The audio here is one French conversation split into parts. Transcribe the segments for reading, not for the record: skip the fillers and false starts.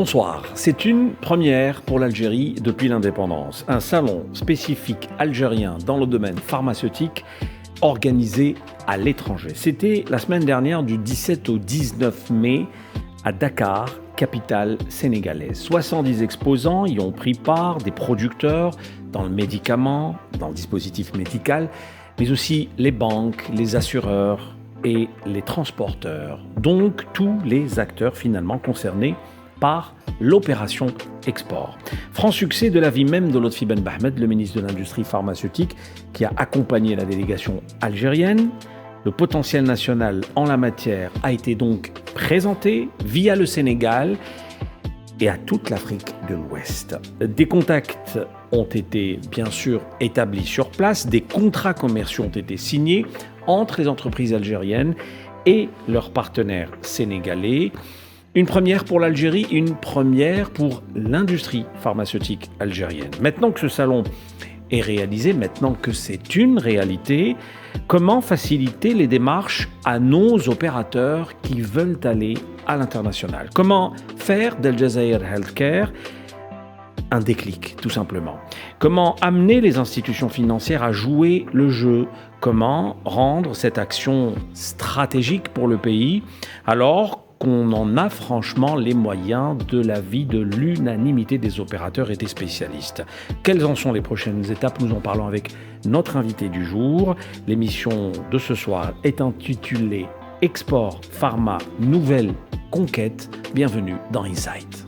Bonsoir, c'est une première pour l'Algérie depuis l'indépendance. Un salon spécifique algérien dans le domaine pharmaceutique organisé à l'étranger. C'était la semaine dernière du 17 au 19 mai à Dakar, capitale sénégalaise. 70 exposants y ont pris part, des producteurs dans le médicament, dans le dispositif médical, mais aussi les banques, les assureurs et les transporteurs. Donc tous les acteurs finalement concernés par l'opération export. Franc succès de l'avis même de Lotfi Ben Bahmed, le ministre de l'Industrie pharmaceutique, qui a accompagné la délégation algérienne. Le potentiel national en la matière a été donc présenté via le Sénégal et à toute l'Afrique de l'Ouest. Des contacts ont été bien sûr établis sur place, des contrats commerciaux ont été signés entre les entreprises algériennes et leurs partenaires sénégalais. Une première pour l'Algérie, une première pour l'industrie pharmaceutique algérienne. Maintenant que ce salon est réalisé, maintenant que c'est une réalité, comment faciliter les démarches à nos opérateurs qui veulent aller à l'international? Comment faire d'Al Jazair Healthcare un déclic, tout simplement? Comment amener les institutions financières à jouer le jeu? Comment rendre cette action stratégique pour le pays alors qu'on en a franchement les moyens de l'avis de l'unanimité des opérateurs et des spécialistes? Quelles en sont les prochaines étapes? Nous en parlons avec notre invité du jour. L'émission de ce soir est intitulée Export Pharma Nouvelle Conquête. Bienvenue dans Insight.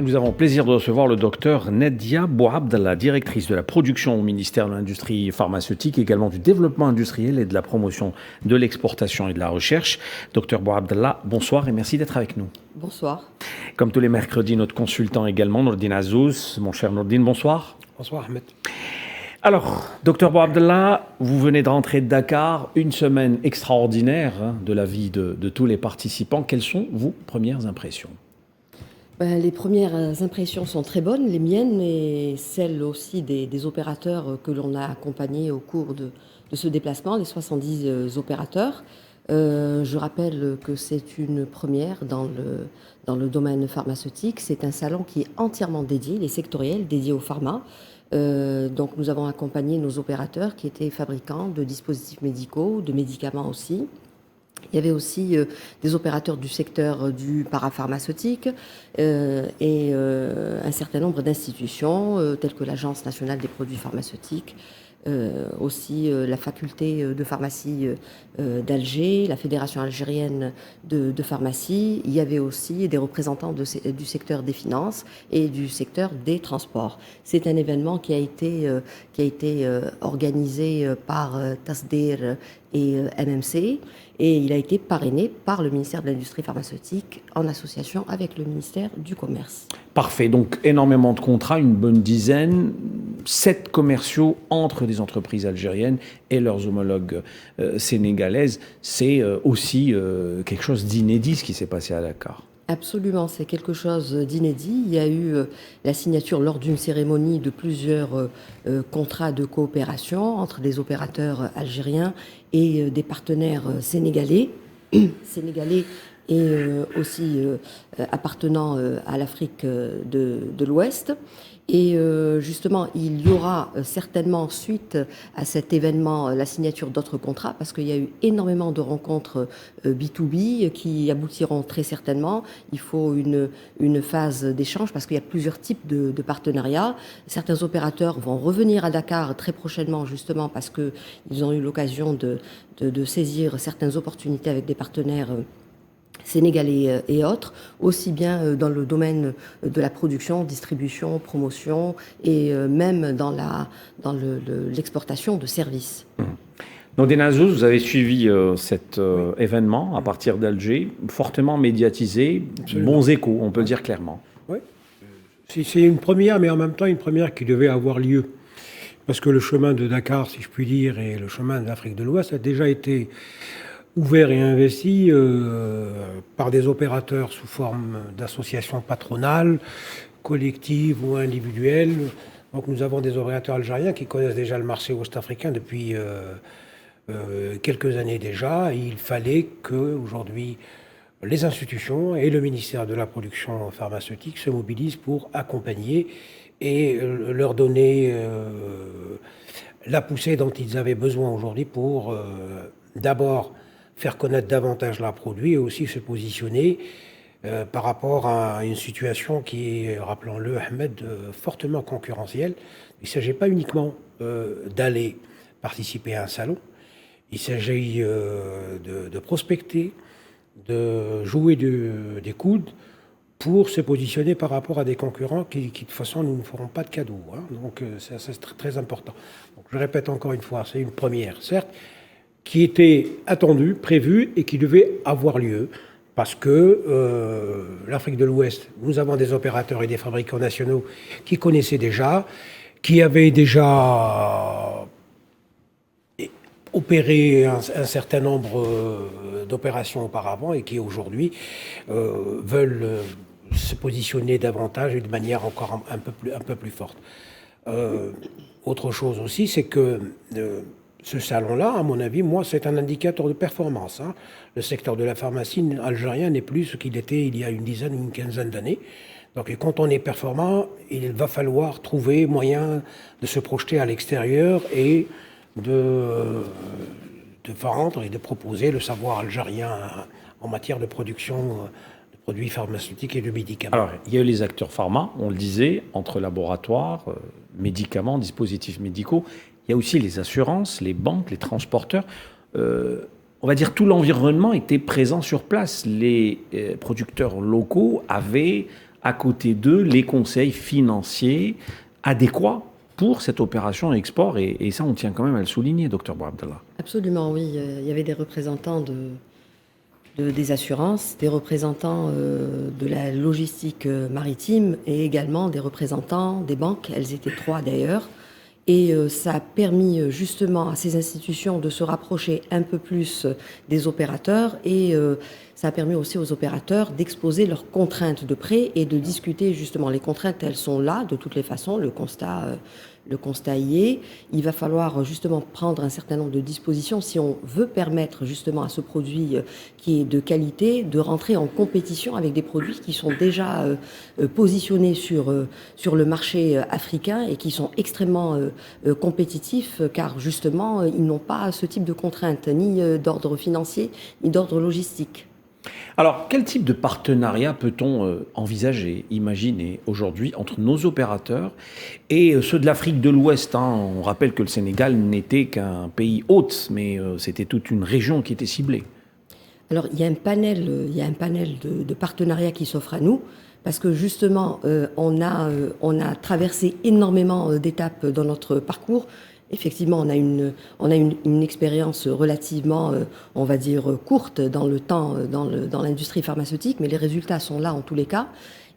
Nous avons le plaisir de recevoir le docteur Nadia Bouabdallah, directrice de la production au ministère de l'Industrie pharmaceutique, également du développement industriel et de la promotion de l'exportation et de la recherche. Docteur Bouabdallah, bonsoir et merci d'être avec nous. Bonsoir. Comme tous les mercredis, notre consultant également, Nourdine Azouz. Mon cher Nourdine, bonsoir. Bonsoir Ahmed. Alors, docteur Bouabdallah, vous venez de rentrer de Dakar, une semaine extraordinaire de la vie de tous les participants. Quelles sont vos premières impressions ? Les premières impressions sont très bonnes, les miennes et celles aussi des opérateurs que l'on a accompagnés au cours de ce déplacement, les 70 opérateurs. Je rappelle que c'est une première dans le domaine pharmaceutique. C'est un salon qui est entièrement dédié, les sectoriels, dédiés au pharma. Donc nous avons accompagné nos opérateurs qui étaient fabricants de dispositifs médicaux, de médicaments aussi. Il y avait aussi des opérateurs du secteur du parapharmaceutique et un certain nombre d'institutions telles que l'Agence nationale des produits pharmaceutiques, aussi la faculté de pharmacie d'Alger, la Fédération algérienne de pharmacie. Il y avait aussi des représentants du secteur des finances et du secteur des transports. C'est un événement qui a été organisé par Tasdir et MMC, et il a été parrainé par le ministère de l'Industrie pharmaceutique en association avec le ministère du Commerce. Parfait, donc énormément de contrats, une bonne dizaine, 7 commerciaux entre des entreprises algériennes et leurs homologues sénégalaises. C'est aussi quelque chose d'inédit ce qui s'est passé à Dakar. Absolument, c'est quelque chose d'inédit. Il y a eu la signature lors d'une cérémonie de plusieurs contrats de coopération entre des opérateurs algériens et des partenaires sénégalais et aussi appartenant à l'Afrique de l'Ouest. Et justement, il y aura certainement, suite à cet événement, la signature d'autres contrats, parce qu'il y a eu énormément de rencontres B2B qui aboutiront très certainement. Il faut une phase d'échange, parce qu'il y a plusieurs types de partenariats. Certains opérateurs vont revenir à Dakar très prochainement, justement, parce qu'ils ont eu l'occasion de saisir certaines opportunités avec des partenaires sénégalais et autres, aussi bien dans le domaine de la production, distribution, promotion et même dans l'exportation de services. Nourdine Azouz, vous avez suivi cet événement à partir d'Alger, fortement médiatisé, bons échos, on peut le dire clairement. Oui, c'est une première, mais en même temps une première qui devait avoir lieu. Parce que le chemin de Dakar, si je puis dire, et le chemin de l'Afrique de l'Ouest a déjà été ouvert et investi par des opérateurs sous forme d'associations patronales, collectives ou individuelles, Donc nous avons des opérateurs algériens qui connaissent déjà le marché ouest-africain depuis quelques années déjà. Et il fallait qu'aujourd'hui les institutions et le ministère de la production pharmaceutique se mobilisent pour accompagner et leur donner la poussée dont ils avaient besoin aujourd'hui pour d'abord faire connaître davantage leurs produits et aussi se positionner par rapport à une situation qui est, rappelons-le, Ahmed, fortement concurrentielle. Il ne s'agit pas uniquement d'aller participer à un salon, il s'agit de prospecter, de jouer des coudes pour se positionner par rapport à des concurrents qui de toute façon, nous ne ferons pas de cadeaux. Hein. Donc, c'est très, très important. Donc, je répète encore une fois, c'est une première, certes, qui était attendue, prévue et qui devait avoir lieu parce que l'Afrique de l'Ouest, nous avons des opérateurs et des fabricants nationaux qui connaissaient déjà, qui avaient déjà opéré un certain nombre d'opérations auparavant et qui aujourd'hui veulent se positionner davantage et de manière encore un peu plus forte. Autre chose aussi, c'est que ce salon-là, à mon avis, moi, c'est un indicateur de performance. Hein. Le secteur de la pharmacie algérien n'est plus ce qu'il était il y a une dizaine ou une quinzaine d'années. Donc, quand on est performant, il va falloir trouver moyen de se projeter à l'extérieur et de vendre et de proposer le savoir algérien en matière de production de produits pharmaceutiques et de médicaments. Alors, il y a eu les acteurs pharma, on le disait, entre laboratoires, médicaments, dispositifs médicaux. Il y a aussi les assurances, les banques, les transporteurs. On va dire tout l'environnement était présent sur place. Les producteurs locaux avaient à côté d'eux les conseils financiers adéquats pour cette opération export. Et ça, on tient quand même à le souligner, Dr Bouabdallah. Absolument, oui. Il y avait des représentants des assurances, des représentants de la logistique maritime et également des représentants des banques. Elles étaient 3 d'ailleurs. Et ça a permis justement à ces institutions de se rapprocher un peu plus des opérateurs et ça a permis aussi aux opérateurs d'exposer leurs contraintes de prêt et de discuter justement. Les contraintes, elles sont là de toutes les façons, le constat y est. Il va falloir justement prendre un certain nombre de dispositions si on veut permettre justement à ce produit qui est de qualité de rentrer en compétition avec des produits qui sont déjà positionnés sur le marché africain et qui sont extrêmement compétitifs car justement ils n'ont pas ce type de contraintes ni d'ordre financier ni d'ordre logistique. Alors, quel type de partenariat peut-on envisager, imaginer aujourd'hui entre nos opérateurs et ceux de l'Afrique de l'Ouest, hein? On rappelle que le Sénégal n'était qu'un pays hôte, mais c'était toute une région qui était ciblée. Alors, il y a un panel de partenariats qui s'offre à nous. Parce que justement, on a traversé énormément d'étapes dans notre parcours. Effectivement, on a une expérience relativement, on va dire, courte dans le temps, dans l'industrie pharmaceutique, mais les résultats sont là en tous les cas.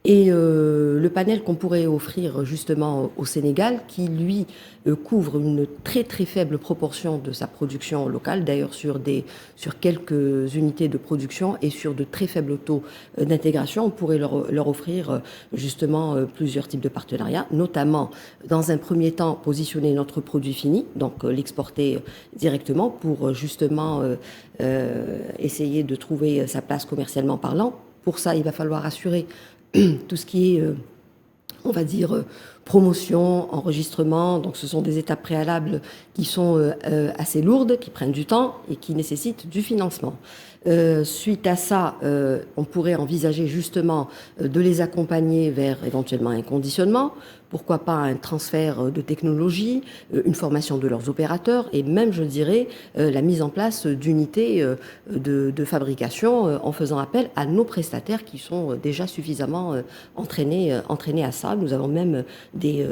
Et le panel qu'on pourrait offrir justement au Sénégal, qui lui couvre une très très faible proportion de sa production locale, d'ailleurs sur quelques unités de production et sur de très faibles taux d'intégration, on pourrait leur offrir justement plusieurs types de partenariats, notamment dans un premier temps positionner notre produit fini, donc l'exporter directement pour justement essayer de trouver sa place commercialement parlant. Pour ça, il va falloir assurer tout ce qui est, on va dire, promotion, enregistrement. Donc ce sont des étapes préalables qui sont assez lourdes, qui prennent du temps et qui nécessitent du financement. Suite à ça, on pourrait envisager justement de les accompagner vers éventuellement un conditionnement, pourquoi pas un transfert de technologie, une formation de leurs opérateurs et même, je dirais, la mise en place d'unités de fabrication en faisant appel à nos prestataires qui sont déjà suffisamment entraînés à ça. Nous avons même des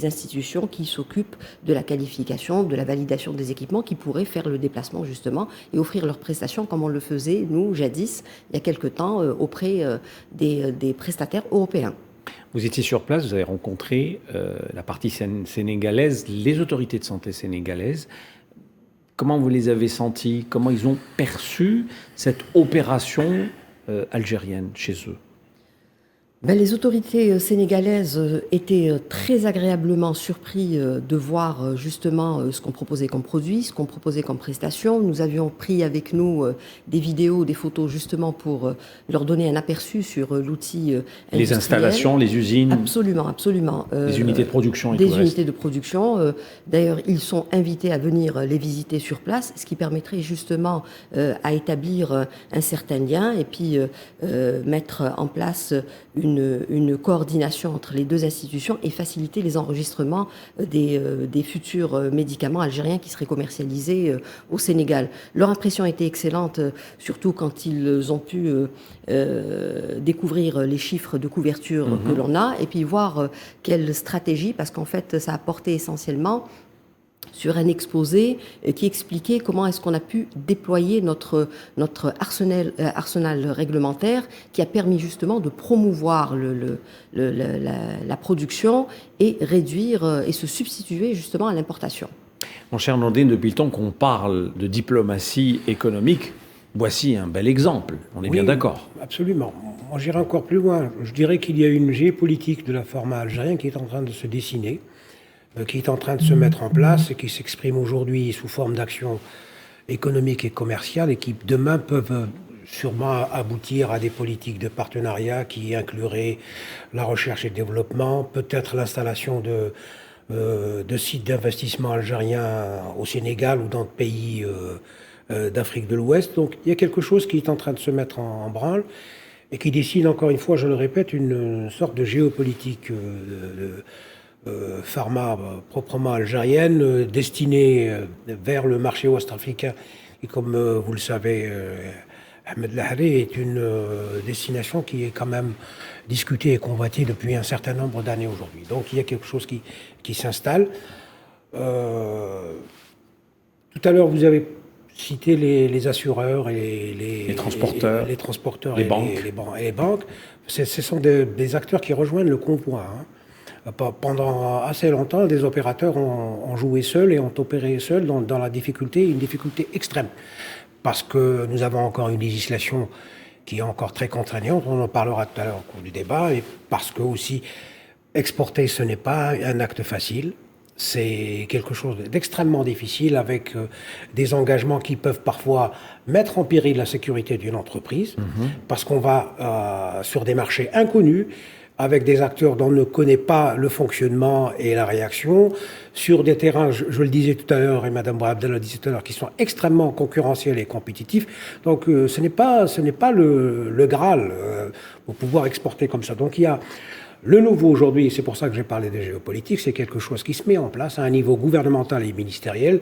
institutions qui s'occupent de la qualification, de la validation des équipements qui pourraient faire le déplacement justement et offrir leurs prestations comme on le faisait, nous, jadis, il y a quelque temps, auprès des prestataires européens. Vous étiez sur place, vous avez rencontré la partie sénégalaise, les autorités de santé sénégalaises. Comment vous les avez sentis? Comment ils ont perçu cette opération algérienne chez eux? Les autorités sénégalaises étaient très agréablement surpris de voir justement ce qu'on proposait comme produit, ce qu'on proposait comme prestation. Nous avions pris avec nous des vidéos, des photos justement pour leur donner un aperçu sur l'outil industriel. Les installations, les usines. Absolument, absolument. Les unités de production et des tout le reste. unités de production. D'ailleurs, ils sont invités à venir les visiter sur place, ce qui permettrait justement à établir un certain lien et puis mettre en place une coordination entre les deux institutions et faciliter les enregistrements des futurs médicaments algériens qui seraient commercialisés au Sénégal. Leur impression était excellente, surtout quand ils ont pu découvrir les chiffres de couverture que l'on a et puis voir quelle stratégie, parce qu'en fait, ça a porté essentiellement sur un exposé qui expliquait comment est-ce qu'on a pu déployer notre arsenal réglementaire qui a permis justement de promouvoir la production et réduire et se substituer justement à l'importation. Mon cher Nordine, depuis le temps qu'on parle de diplomatie économique, voici un bel exemple. On est bien d'accord. Absolument. Moi, j'irai encore plus loin. Je dirais qu'il y a une géopolitique de la format algérien qui est en train de se dessiner, qui est en train de se mettre en place et qui s'exprime aujourd'hui sous forme d'actions économiques et commerciales et qui demain peuvent sûrement aboutir à des politiques de partenariat qui incluraient la recherche et le développement, peut-être l'installation de sites d'investissement algériens au Sénégal ou dans d'autres pays d'Afrique de l'Ouest. Donc il y a quelque chose qui est en train de se mettre en branle et qui dessine, encore une fois, je le répète, une sorte de géopolitique pharma proprement algérienne, destinée vers le marché ouest-africain. Et comme vous le savez, Ahmed Lahari est une destination qui est quand même discutée et convoitée depuis un certain nombre d'années aujourd'hui. Donc il y a quelque chose qui s'installe. Tout à l'heure, vous avez cité les assureurs et les transporteurs, les transporteurs les et banques. les banques. Ce sont des acteurs qui rejoignent le convoi. Pendant assez longtemps, des opérateurs ont joué seuls et ont opéré seuls dans la difficulté, une difficulté extrême. Parce que nous avons encore une législation qui est encore très contraignante, on en parlera tout à l'heure au cours du débat, et parce que aussi exporter, ce n'est pas un acte facile. C'est quelque chose d'extrêmement difficile avec des engagements qui peuvent parfois mettre en péril la sécurité d'une entreprise, parce qu'on va sur des marchés inconnus, avec des acteurs dont on ne connaît pas le fonctionnement et la réaction, sur des terrains, je le disais tout à l'heure, et Mme Bouabdallah le disait tout à l'heure, qui sont extrêmement concurrentiels et compétitifs. Donc ce n'est pas le Graal pour pouvoir exporter comme ça. Donc il y a le nouveau aujourd'hui, c'est pour ça que j'ai parlé de géopolitique, c'est quelque chose qui se met en place à un niveau gouvernemental et ministériel,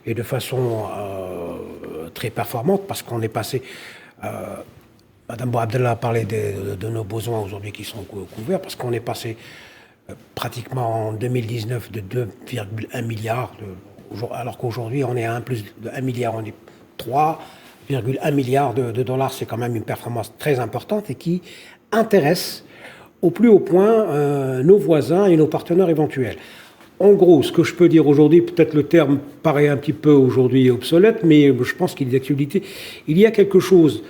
et de façon très performante, parce qu'on est passé... Madame Bouabdallah a parlé de nos besoins aujourd'hui qui sont couverts, parce qu'on est passé pratiquement en 2019 de 2,1 milliards, alors qu'aujourd'hui on est à plus de 1 milliard, on est 3,1 milliards de dollars. C'est quand même une performance très importante et qui intéresse au plus haut point nos voisins et nos partenaires éventuels. En gros, ce que je peux dire aujourd'hui, peut-être le terme paraît un petit peu aujourd'hui obsolète, mais je pense qu'il est d'actualité. Il y a quelque chose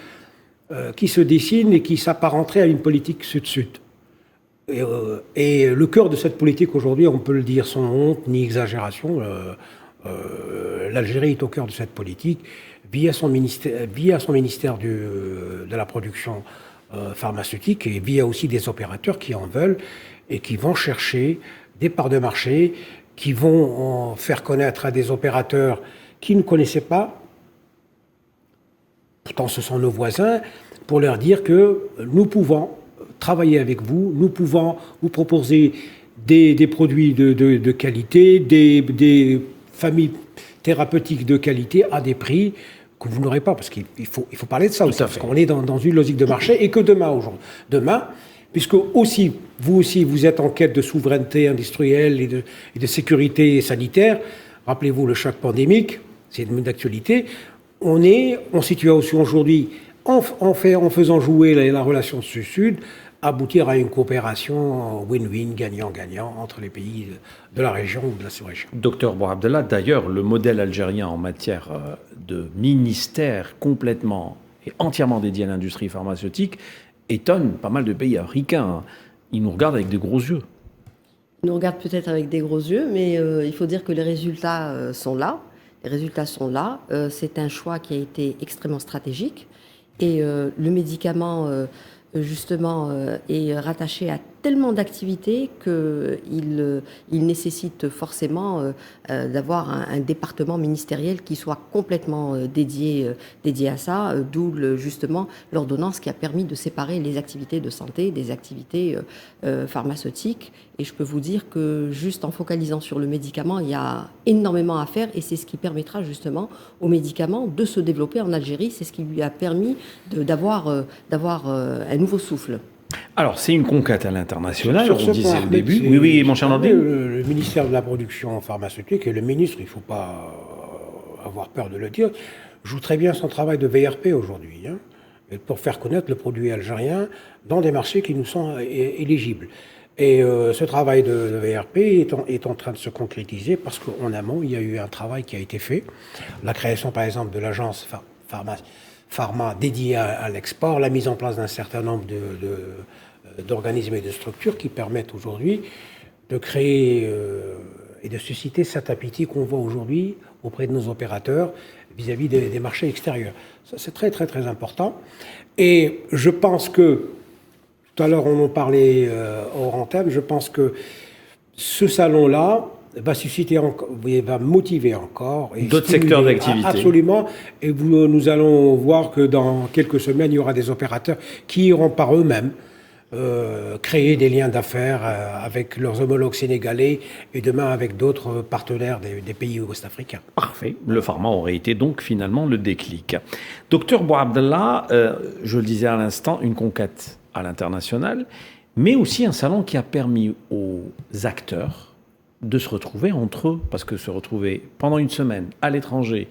qui se dessine et qui s'apparenterait à une politique sud-sud. Et le cœur de cette politique aujourd'hui, on peut le dire sans honte ni exagération, l'Algérie est au cœur de cette politique via son ministère de la production pharmaceutique et via aussi des opérateurs qui en veulent et qui vont chercher des parts de marché, qui vont faire connaître à des opérateurs qui ne connaissaient pas, pourtant ce sont nos voisins, pour leur dire que nous pouvons travailler avec vous, nous pouvons vous proposer des produits de qualité, des familles thérapeutiques de qualité à des prix que vous n'aurez pas, parce qu'il faut parler de ça aussi, parce qu'on est dans une logique de marché, et que demain, puisque aussi, vous êtes en quête de souveraineté industrielle et de sécurité sanitaire, rappelez-vous le choc pandémique, c'est d'actualité. On est en situation aujourd'hui, en faisant jouer la relation sud-sud, aboutir à une coopération win-win, gagnant-gagnant entre les pays de la région ou de la sous-région. Docteur Bouabdallah, d'ailleurs, le modèle algérien en matière de ministère complètement et entièrement dédié à l'industrie pharmaceutique étonne pas mal de pays africains. Ils nous regardent avec des gros yeux. Ils nous regardent peut-être avec des gros yeux, mais il faut dire que les résultats sont là. Les résultats sont là. C'est un choix qui a été extrêmement stratégique. Et le médicament, justement, est rattaché à tellement d'activités qu'il nécessite forcément d'avoir un département ministériel qui soit complètement dédié à ça, d'où justement l'ordonnance qui a permis de séparer les activités de santé des activités pharmaceutiques. Et je peux vous dire que juste en focalisant sur le médicament, il y a énormément à faire et c'est ce qui permettra justement au médicament de se développer en Algérie. C'est ce qui lui a permis d'avoir un nouveau souffle. Alors, c'est une conquête à l'international, Sur on ce disait point, au début. Oui, mon cher Nordin. Le ministère de la Production pharmaceutique et le ministre, il ne faut pas avoir peur de le dire, joue très bien son travail de VRP aujourd'hui, hein, pour faire connaître le produit algérien dans des marchés qui nous sont éligibles. Et ce travail de VRP est en train de se concrétiser parce qu'en amont, il y a eu un travail qui a été fait. La création, par exemple, de l'agence pharma dédiée à l'export, la mise en place d'un certain nombre d'organismes et de structures qui permettent aujourd'hui de créer et de susciter cet appétit qu'on voit aujourd'hui auprès de nos opérateurs vis-à-vis des marchés extérieurs. Ça, c'est très, très, très important. Et je pense que tout à l'heure, on en parlait hors antenne. Je pense que ce salon-là va susciter, va motiver encore. D'autres secteurs d'activité. Absolument. Et nous allons voir que dans quelques semaines, il y aura des opérateurs qui iront par eux-mêmes créer des liens d'affaires avec leurs homologues sénégalais et demain avec d'autres partenaires des pays ouest-africains. Parfait. Le pharma aurait été donc finalement le déclic. Docteur Bouabdallah, je le disais à l'instant, une conquête à l'international, mais aussi un salon qui a permis aux acteurs de se retrouver entre eux, parce que se retrouver pendant une semaine à l'étranger,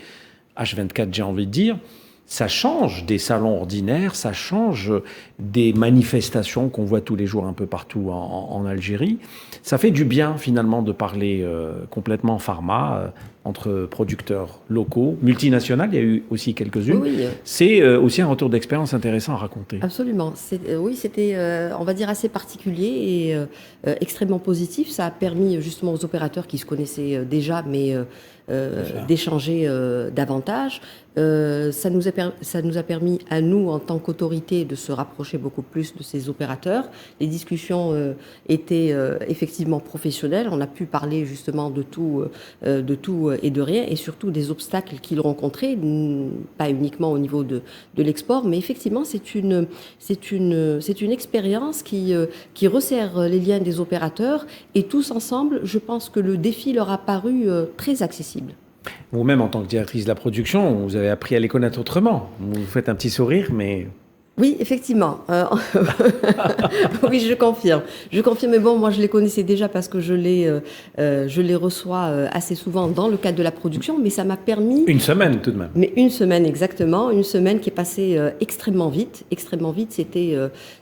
H24 j'ai envie de dire, ça change des salons ordinaires, ça change des manifestations qu'on voit tous les jours un peu partout en Algérie. Ça fait du bien finalement de parler complètement pharma entre producteurs locaux, multinationaux, il y a eu aussi quelques-unes. Oui. C'est aussi un retour d'expérience intéressant à raconter. Absolument. Oui, c'était, on va dire, assez particulier et extrêmement positif. Ça a permis justement aux opérateurs qui se connaissaient déjà, mais d'échanger davantage. Ça nous a permis à nous, en tant qu'autorité, de se rapprocher beaucoup plus de ces opérateurs. Les discussions étaient effectivement professionnelles. On a pu parler justement de tout et de rien, et surtout des obstacles qu'ils rencontraient, pas uniquement au niveau de l'export, mais effectivement c'est une expérience qui resserre les liens des opérateurs, et tous ensemble, je pense que le défi leur a paru très accessible. Vous-même, en tant que directrice de la production, vous avez appris à les connaître autrement. Vous faites un petit sourire, mais... Oui, effectivement. Oui, je confirme. Mais bon, moi, je les connaissais déjà parce que je les reçois assez souvent dans le cadre de la production, mais ça m'a permis... Une semaine, tout de même. Mais une semaine, exactement. Une semaine qui est passée extrêmement vite. Extrêmement vite.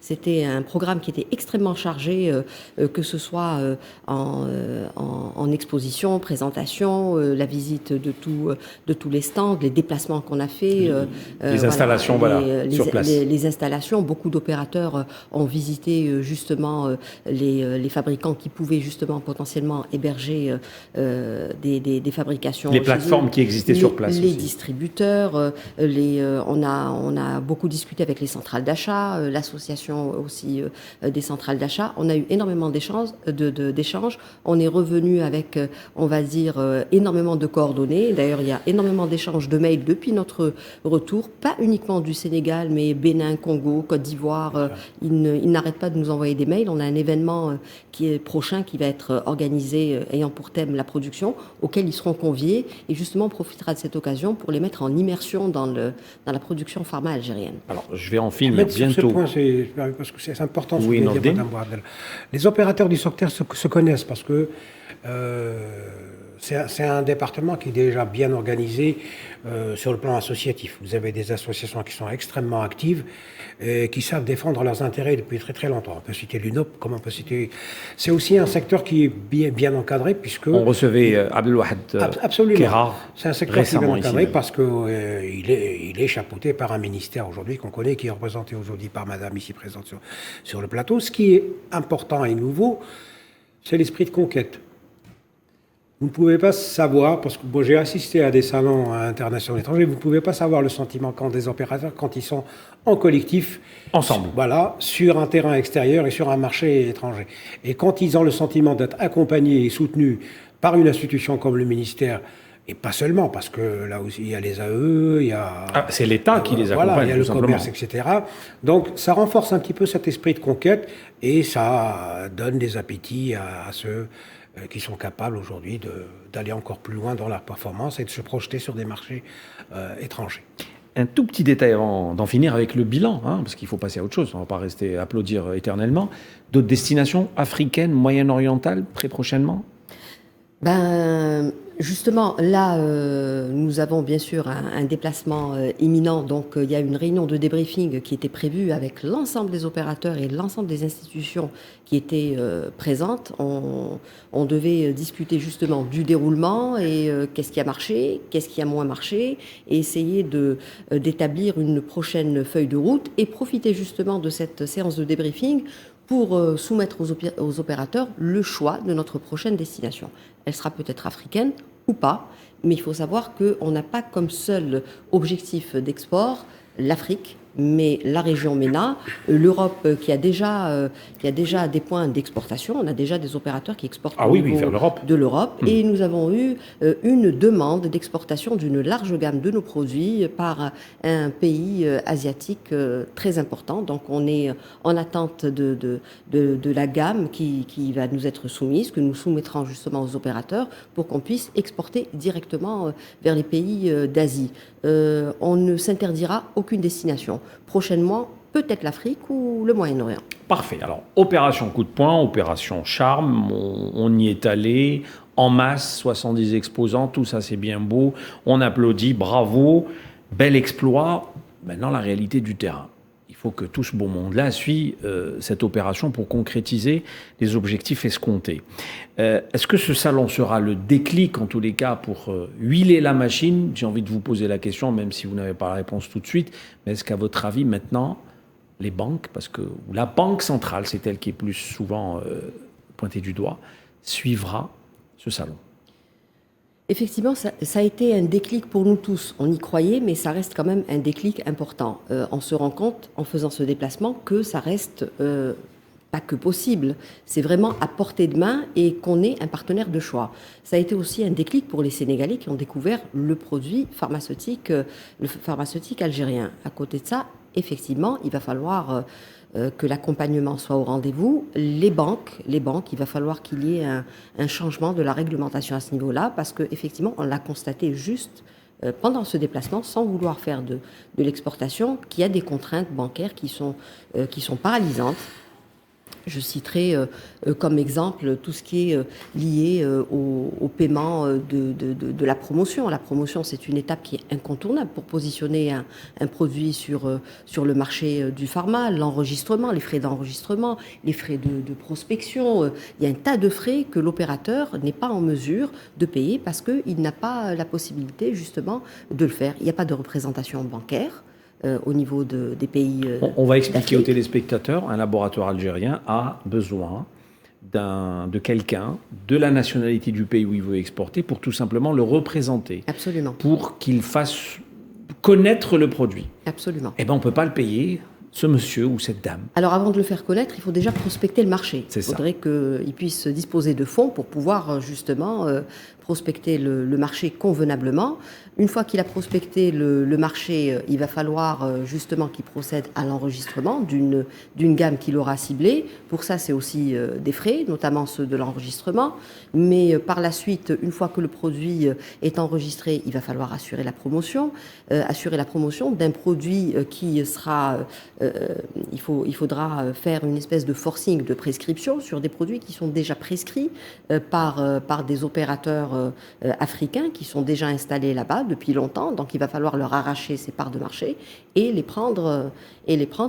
C'était un programme qui était extrêmement chargé, que ce soit en exposition, présentation, la visite de tous les stands, les déplacements qu'on a fait. Les installations, sur place. Les installations. Beaucoup d'opérateurs ont visité justement les fabricants qui pouvaient justement potentiellement héberger des fabrications. Les plateformes qui existaient sur place. Les aussi. Distributeurs. On a beaucoup discuté avec les centrales d'achat, l'association aussi des centrales d'achat. On a eu énormément d'échanges. On est revenu avec, on va dire, énormément de coordonnées. D'ailleurs, il y a énormément d'échanges de mails depuis notre retour, pas uniquement du Sénégal, mais Bénin, Congo, Côte d'Ivoire, ils n'arrêtent pas de nous envoyer des mails. On a un événement qui est prochain, qui va être organisé ayant pour thème la production, auquel ils seront conviés, et justement on profitera de cette occasion pour les mettre en immersion dans la production pharma algérienne. Alors, je vais en finir bientôt. Sur ce point, parce que c'est important. Oui, les opérateurs du secteur se connaissent parce que C'est un département qui est déjà bien organisé sur le plan associatif. Vous avez des associations qui sont extrêmement actives et qui savent défendre leurs intérêts depuis très très longtemps. On peut citer l'UNOP, comme on peut citer... C'est aussi un secteur qui est bien encadré puisque... On recevait Abdelwahed Kérard. C'est un secteur qui est bien encadré parce qu'il est chapeauté par un ministère aujourd'hui qu'on connaît, qui est représenté aujourd'hui par madame ici présente sur le plateau. Ce qui est important et nouveau, c'est l'esprit de conquête. Vous ne pouvez pas savoir, parce que j'ai assisté à des salons internationaux étrangers, vous ne pouvez pas savoir le sentiment qu'ont des opérateurs quand ils sont en collectif, ensemble, voilà, sur un terrain extérieur et sur un marché étranger. Et quand ils ont le sentiment d'être accompagnés et soutenus par une institution comme le ministère, et pas seulement, parce que là aussi il y a les AE, il y a... c'est l'État qui les accompagne, voilà, il y a le commerce, etc. Donc ça renforce un petit peu cet esprit de conquête et ça donne des appétits à ceux qui sont capables aujourd'hui d'aller encore plus loin dans leur performance et de se projeter sur des marchés étrangers. Un tout petit détail avant d'en finir avec le bilan, parce qu'il faut passer à autre chose, on ne va pas rester applaudir éternellement. D'autres destinations africaines, moyen-orientales, très prochainement ? Justement, là, nous avons bien sûr un déplacement imminent. Donc, il y a une réunion de débriefing qui était prévue avec l'ensemble des opérateurs et l'ensemble des institutions qui étaient présentes. On devait discuter justement du déroulement et qu'est-ce qui a marché, qu'est-ce qui a moins marché, et essayer d'établir une prochaine feuille de route et profiter justement de cette séance de débriefing pour soumettre aux opérateurs le choix de notre prochaine destination. Elle sera peut-être africaine ou pas, mais il faut savoir qu'on n'a pas comme seul objectif d'export l'Afrique, mais la région MENA, l'Europe qui a déjà des points d'exportation. On a déjà des opérateurs qui exportent vers l'Europe. De l'Europe. Et nous avons eu une demande d'exportation d'une large gamme de nos produits par un pays asiatique très important. Donc on est en attente de la gamme qui va nous être soumise, que nous soumettrons justement aux opérateurs pour qu'on puisse exporter directement vers les pays d'Asie. On ne s'interdira aucune destination. Prochainement, peut-être l'Afrique ou le Moyen-Orient. Parfait. Alors, opération coup de poing, opération charme, on y est allé en masse, 70 exposants, tout ça c'est bien beau, on applaudit, bravo, bel exploit. Maintenant, la réalité du terrain. Il faut que tout ce beau monde-là suive cette opération pour concrétiser les objectifs escomptés. Est-ce que ce salon sera le déclic, en tous les cas, pour huiler la machine ? J'ai envie de vous poser la question, même si vous n'avez pas la réponse tout de suite, mais est-ce qu'à votre avis, maintenant, les banques, parce que la banque centrale, c'est elle qui est plus souvent pointée du doigt, suivra ce salon ? Effectivement, ça a été un déclic pour nous tous. On y croyait, mais ça reste quand même un déclic important. On se rend compte, en faisant ce déplacement, que ça reste pas que possible. C'est vraiment à portée de main et qu'on est un partenaire de choix. Ça a été aussi un déclic pour les Sénégalais qui ont découvert le produit pharmaceutique algérien. À côté de ça, effectivement, il va falloir que l'accompagnement soit au rendez-vous. Les banques, il va falloir qu'il y ait un changement de la réglementation à ce niveau-là, parce qu'effectivement, on l'a constaté juste pendant ce déplacement, sans vouloir faire de l'exportation, qu'il y a des contraintes bancaires qui sont paralysantes. Je citerai comme exemple tout ce qui est lié au paiement de la promotion. La promotion, c'est une étape qui est incontournable pour positionner un produit sur le marché du pharma. L'enregistrement, les frais d'enregistrement, les frais de prospection. Il y a un tas de frais que l'opérateur n'est pas en mesure de payer parce qu'il n'a pas la possibilité justement de le faire. Il n'y a pas de représentation bancaire. Au niveau des pays. On va expliquer aux téléspectateurs, un laboratoire algérien a besoin de quelqu'un de la nationalité du pays où il veut exporter pour tout simplement le représenter. Absolument. Pour qu'il fasse connaître le produit. Absolument. Eh bien, on ne peut pas le payer, ce monsieur ou cette dame. Alors, avant de le faire connaître, il faut déjà prospecter le marché. Il faudrait qu'il puisse disposer de fonds pour pouvoir justement prospecter le marché convenablement. Une fois qu'il a prospecté le marché, il va falloir justement qu'il procède à l'enregistrement d'une gamme qu'il aura ciblée. Pour ça, c'est aussi des frais, notamment ceux de l'enregistrement. Mais par la suite, une fois que le produit est enregistré, il va falloir assurer la promotion d'un produit qui sera... il faudra faire une espèce de forcing de prescription sur des produits qui sont déjà prescrits par des opérateurs africains qui sont déjà installés là-bas depuis longtemps, donc il va falloir leur arracher ces parts de marché et les prendre.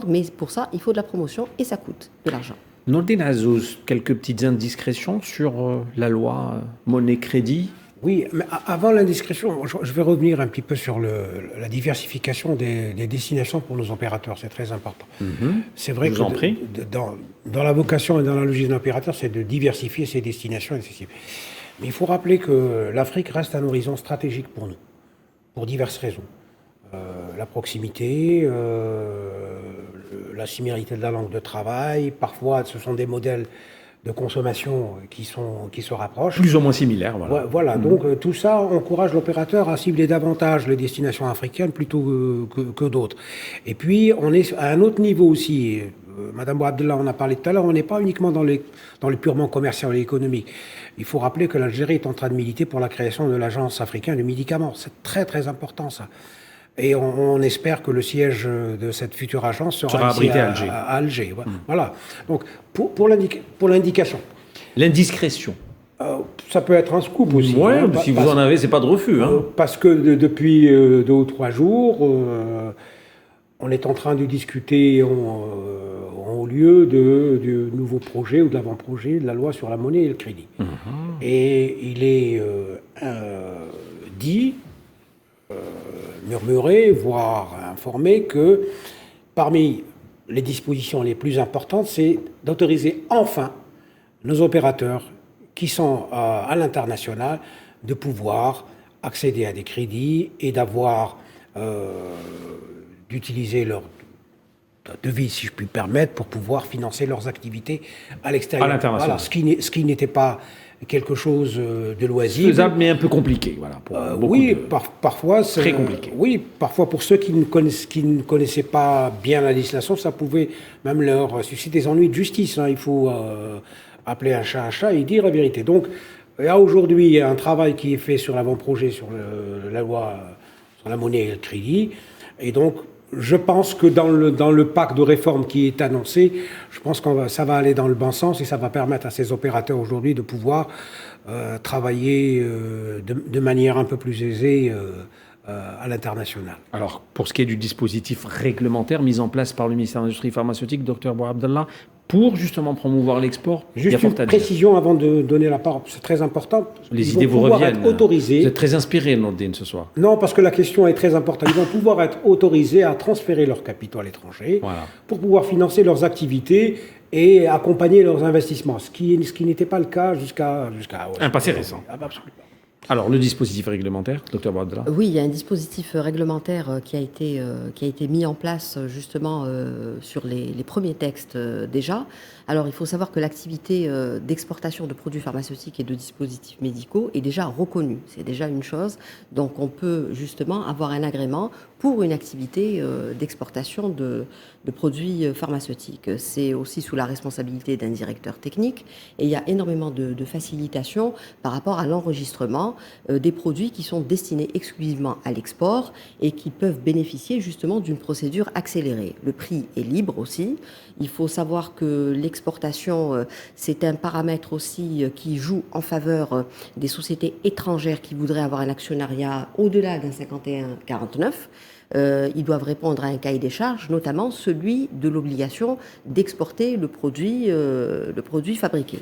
Mais pour ça, il faut de la promotion et ça coûte de l'argent. Nordine Azouz, quelques petites indiscrétions sur la loi monnaie-crédit. Oui, mais avant l'indiscrétion, je vais revenir un petit peu sur la diversification des destinations pour nos opérateurs. C'est très important. C'est vrai que dans la vocation et dans la logique d'un opérateur, c'est de diversifier ses destinations. Mais il faut rappeler que l'Afrique reste un horizon stratégique pour nous, pour diverses raisons. La proximité, la similarité de la langue de travail, parfois ce sont des modèles de consommation qui se rapprochent. Plus ou moins similaires, voilà. Voilà, donc tout ça encourage l'opérateur à cibler davantage les destinations africaines plutôt que d'autres. Et puis, on est à un autre niveau aussi. Madame Bouabdallah en a parlé tout à l'heure, on n'est pas uniquement dans le purement commercial et économique. Il faut rappeler que l'Algérie est en train de militer pour la création de l'Agence africaine du médicament. C'est très très important ça. Et on espère que le siège de cette future agence sera abrité à Alger. Voilà. Donc, pour l'indication. L'indiscrétion. Ça peut être un scoop aussi. Oui, si vous en avez, c'est pas de refus. Parce que depuis 2 ou 3 jours, on est en train de discuter en haut lieu du nouveau projet ou de l'avant-projet de la loi sur la monnaie et le crédit. Et il est dit, murmuré, voire informé que parmi les dispositions les plus importantes, c'est d'autoriser enfin nos opérateurs qui sont à l'international de pouvoir accéder à des crédits et d'utiliser leur devise, si je puis me permettre, pour pouvoir financer leurs activités à l'extérieur. À l'international. Voilà, ce qui n'était pas quelque chose de loisir. Faisable, mais un peu compliqué, voilà. Parfois, c'est très compliqué. Oui, parfois pour ceux qui ne connaissaient pas bien la législation, ça pouvait même leur susciter des ennuis de justice. Il faut appeler un chat et dire la vérité. Donc, il y a aujourd'hui un travail qui est fait sur l'avant-projet, sur la loi sur la monnaie et le crédit. Et donc, je pense que dans le pack de réformes qui est annoncé, je pense que ça va aller dans le bon sens et ça va permettre à ces opérateurs aujourd'hui de pouvoir travailler de manière un peu plus aisée à l'international. Alors, pour ce qui est du dispositif réglementaire mis en place par le ministère de l'Industrie pharmaceutique, Dr Bouabdallah, pour justement promouvoir l'export, juste une précision avant de donner la parole, c'est très important. Les idées vous reviennent. Être autorisés. Vous êtes très inspiré, Nordine, ce soir. Non, parce que la question est très importante. Ils vont pouvoir être autorisés à transférer leurs capitaux à l'étranger pour pouvoir financer leurs activités et accompagner leurs investissements, ce qui n'était pas le cas jusqu'à un passé récent. Absolument. Alors, le dispositif réglementaire, Dr Bouabdallah. Oui, il y a un dispositif réglementaire qui a été mis en place justement sur les premiers textes déjà. Alors, il faut savoir que l'activité d'exportation de produits pharmaceutiques et de dispositifs médicaux est déjà reconnue. C'est déjà une chose. Donc, on peut justement avoir un agrément pour une activité d'exportation de produits pharmaceutiques. C'est aussi sous la responsabilité d'un directeur technique et il y a énormément de facilitation par rapport à l'enregistrement des produits qui sont destinés exclusivement à l'export et qui peuvent bénéficier justement d'une procédure accélérée. Le prix est libre aussi. Il faut savoir que l'exportation, c'est un paramètre aussi qui joue en faveur des sociétés étrangères qui voudraient avoir un actionnariat au-delà d'un 51-49. Ils doivent répondre à un cahier des charges, notamment celui de l'obligation d'exporter le produit fabriqué.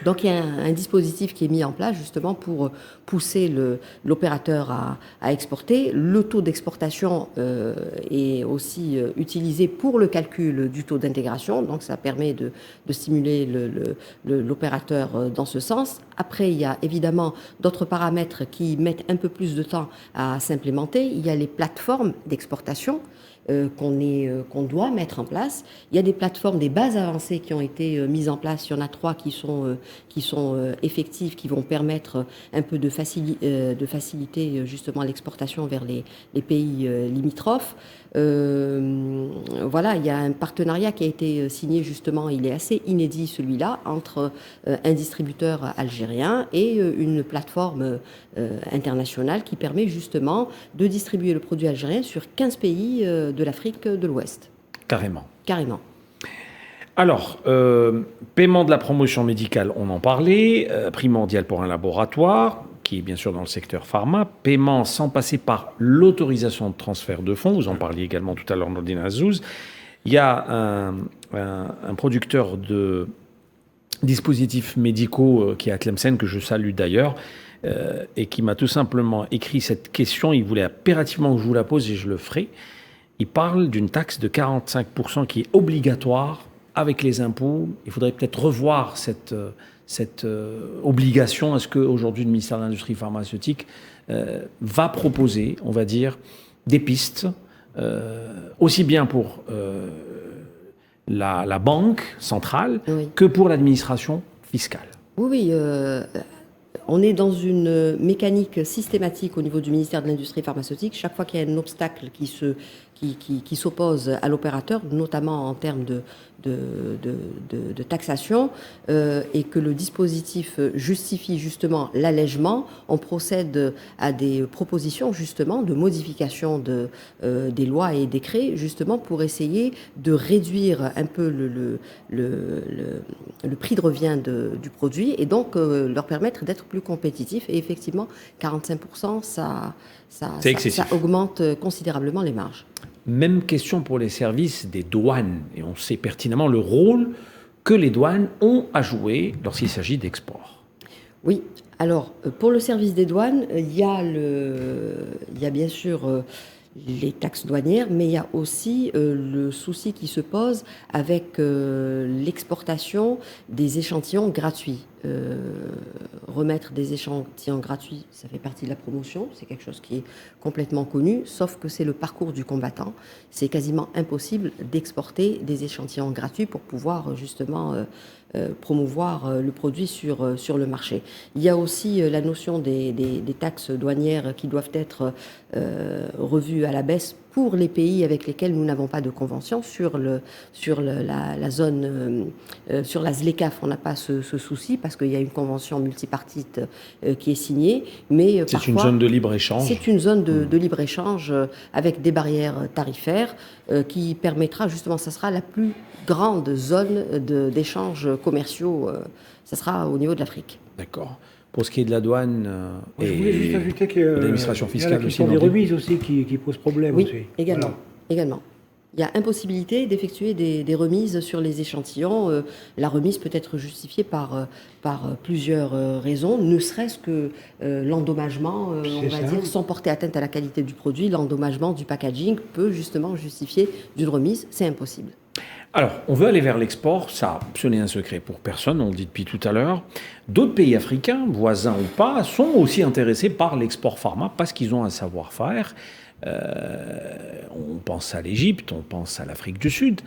Donc il y a un dispositif qui est mis en place justement pour pousser l'opérateur à exporter. Le taux d'exportation est aussi utilisé pour le calcul du taux d'intégration, donc ça permet de stimuler l'opérateur dans ce sens. Après, il y a évidemment d'autres paramètres qui mettent un peu plus de temps à s'implémenter. Il y a les plateformes d'exportation qu'on doit mettre en place. Il y a des plateformes, des bases avancées qui ont été mises en place. Il y en a 3 qui sont effectives, qui vont permettre un peu de faciliter justement l'exportation vers les pays limitrophes. Voilà, il y a un partenariat qui a été signé justement, il est assez inédit celui-là, entre un distributeur algérien et une plateforme internationale qui permet justement de distribuer le produit algérien sur 15 pays de l'Afrique de l'Ouest. Carrément. Carrément. Alors, paiement de la promotion médicale, on en parlait, primordial pour un laboratoire, qui est bien sûr dans le secteur pharma, paiement sans passer par l'autorisation de transfert de fonds, vous en parliez également tout à l'heure, Nordine Azouz. Il y a un producteur de dispositifs médicaux qui est à Tlemcen, que je salue d'ailleurs, et qui m'a tout simplement écrit cette question. Il voulait impérativement que je vous la pose et je le ferai. Il parle d'une taxe de 45% qui est obligatoire avec les impôts. Il faudrait peut-être revoir cette obligation. Est-ce qu'aujourd'hui, le ministère de l'Industrie pharmaceutique va proposer, on va dire, des pistes, aussi bien pour la banque centrale que pour l'administration fiscale? Oui, on est dans une mécanique systématique au niveau du ministère de l'Industrie pharmaceutique. Chaque fois qu'il y a un obstacle qui s'oppose à l'opérateur, notamment en termes de taxation, et que le dispositif justifie justement l'allègement, on procède à des propositions justement de modification des lois et décrets, justement pour essayer de réduire un peu le prix de revient du produit et donc leur permettre d'être plus compétitifs. Et effectivement, 45%, ça augmente considérablement les marges. Même question pour les services des douanes. Et on sait pertinemment le rôle que les douanes ont à jouer lorsqu'il s'agit d'export. Oui. Alors, pour le service des douanes, il y a bien sûr les taxes douanières, mais il y a aussi le souci qui se pose avec l'exportation des échantillons gratuits. Remettre des échantillons gratuits, ça fait partie de la promotion, c'est quelque chose qui est complètement connu, sauf que c'est le parcours du combattant. C'est quasiment impossible d'exporter des échantillons gratuits pour pouvoir justement promouvoir le produit sur le marché. Il y a aussi la notion des taxes douanières qui doivent être revues à la baisse pour les pays avec lesquels nous n'avons pas de convention. Sur la zone, sur la ZLECAf, on n'a pas ce souci parce qu'il y a une convention multipartite qui est signée. Mais c'est une zone de libre-échange. C'est une zone de libre-échange avec des barrières tarifaires qui permettra justement, ça sera la plus grande zone d'échanges commerciaux, ça sera au niveau de l'Afrique. D'accord. Pour ce qui est de la douane je voulais juste ajouter que l'administration fiscale, il y a la question des remises aussi qui pose problème. Oui, aussi. également. Voilà. Également. Il y a impossibilité d'effectuer des remises sur les échantillons. La remise peut être justifiée par plusieurs raisons, ne serait-ce que l'endommagement, on va dire, sans porter atteinte à la qualité du produit. L'endommagement du packaging peut justement justifier d'une remise. C'est impossible. Alors, on veut aller vers l'export, ça, ce n'est un secret pour personne, on le dit depuis tout à l'heure. D'autres pays africains, voisins ou pas, sont aussi intéressés par l'export pharma parce qu'ils ont un savoir-faire. On pense à l'Égypte, on pense à l'Afrique du Sud.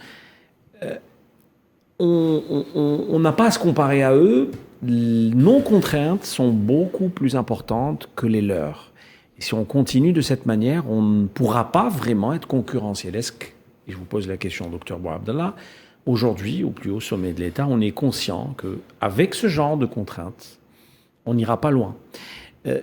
On n'a pas à se comparer à eux. Nos contraintes sont beaucoup plus importantes que les leurs. Et si on continue de cette manière, on ne pourra pas vraiment être concurrentiel. Est-ce que, et je vous pose la question, Dr Bouabdallah, aujourd'hui, au plus haut sommet de l'État, on est conscient qu'avec ce genre de contraintes, on n'ira pas loin.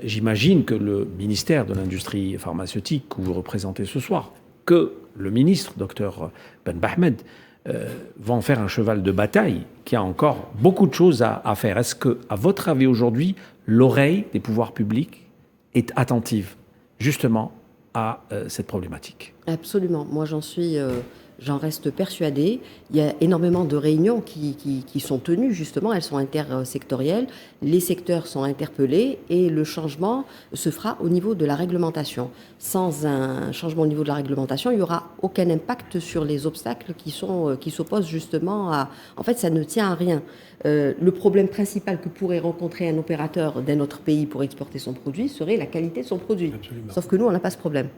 J'imagine que le ministère de l'Industrie pharmaceutique que vous représentez ce soir, que le ministre, Dr Ben Bahmed, va en faire un cheval de bataille, qui a encore beaucoup de choses à faire. Est-ce que, à votre avis aujourd'hui, l'oreille des pouvoirs publics est attentive justement à cette problématique? Absolument. Moi, j'en reste persuadée. Il y a énormément de réunions qui sont tenues, justement. Elles sont intersectorielles. Les secteurs sont interpellés et le changement se fera au niveau de la réglementation. Sans un changement au niveau de la réglementation, il n'y aura aucun impact sur les obstacles qui s'opposent justement à... En fait, ça ne tient à rien. Le problème principal que pourrait rencontrer un opérateur d'un autre pays pour exporter son produit serait la qualité de son produit. Absolument. Sauf que nous, on n'a pas ce problème.